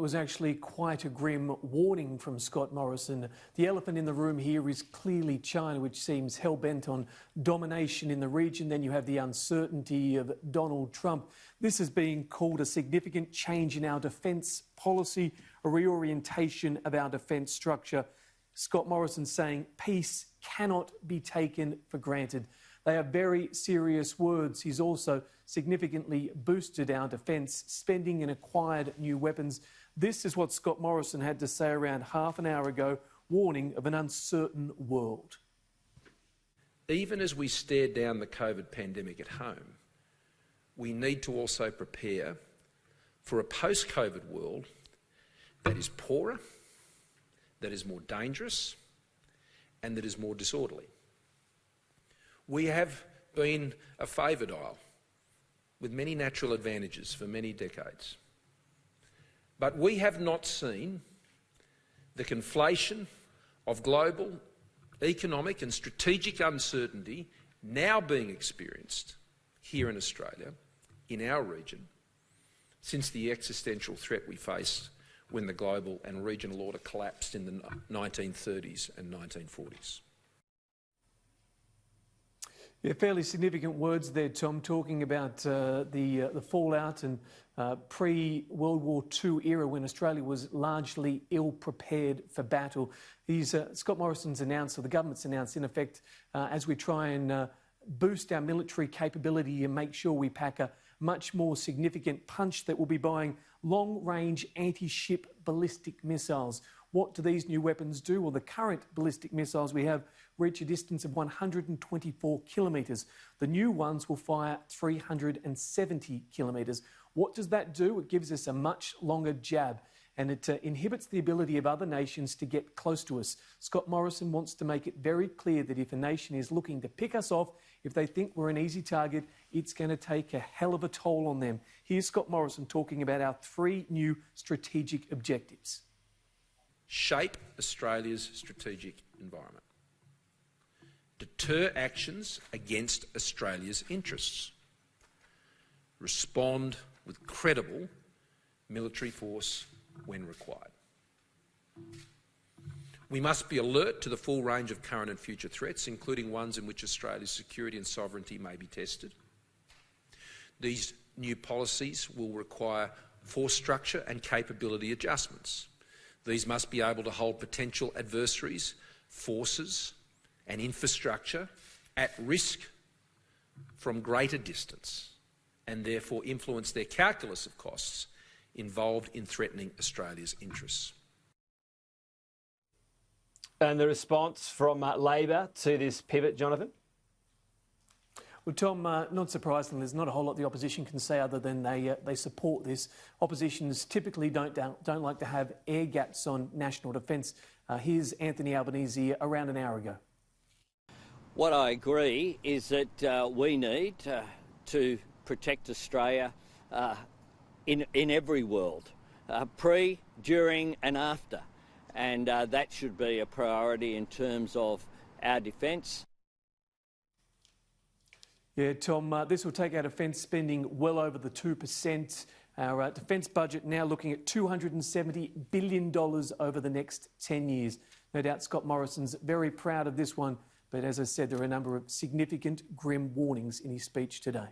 was actually quite a grim warning from Scott Morrison. The elephant in the room here is clearly China, which seems hell-bent on domination in the region. Then you have the uncertainty of Donald Trump. This is being called a significant change in our defence policy, a reorientation of our defence structure. Scott Morrison saying peace cannot be taken for granted. They are very serious words. He's also significantly boosted our defence spending and acquired new weapons. This is what Scott Morrison had to say around half an hour ago, warning of an uncertain world. Even as we stare down the COVID pandemic at home, we need to also prepare for a post-COVID world that is poorer, that is more dangerous, and that is more disorderly. We have been a favoured isle with many natural advantages for many decades. But we have not seen the conflation of global economic and strategic uncertainty now being experienced here in Australia, in our region, since the existential threat we faced when the global and regional order collapsed in the 1930s and 1940s. Yeah, fairly significant words there, Tom, talking about the fallout and pre-World War II era when Australia was largely ill-prepared for battle. Scott Morrison's announced, or the government's announced, in effect, as we try and boost our military capability and make sure we pack a much more significant punch, that we'll be buying long-range anti-ship ballistic missiles. What do these new weapons do? Well, the current ballistic missiles we have reach a distance of 124 kilometres. The new ones will fire 370 kilometres. What does that do? It gives us a much longer jab, and it inhibits the ability of other nations to get close to us. Scott Morrison wants to make it very clear that if a nation is looking to pick us off, if they think we're an easy target, it's going to take a hell of a toll on them. Here's Scott Morrison talking about our 3 new strategic objectives. Shape Australia's strategic environment. Deter actions against Australia's interests. Respond with credible military force when required. We must be alert to the full range of current and future threats, including ones in which Australia's security and sovereignty may be tested. These new policies will require force structure and capability adjustments. These must be able to hold potential adversaries, forces and infrastructure at risk from greater distance, and therefore influence their calculus of costs involved in threatening Australia's interests. And the response from Labor to this pivot, Jonathan? Well, Tom, not surprisingly, there's not a whole lot the opposition can say other than they support this. Oppositions typically don't like to have air gaps on national defence. Here's Anthony Albanese around an hour ago. What I agree is that we need to protect Australia in every world, pre, during and after. And that should be a priority in terms of our defence. Yeah, Tom, this will take our defence spending well over the 2%. Our defence budget now looking at $270 billion over the next 10 years. No doubt Scott Morrison's very proud of this one, but as I said, there are a number of significant, grim warnings in his speech today.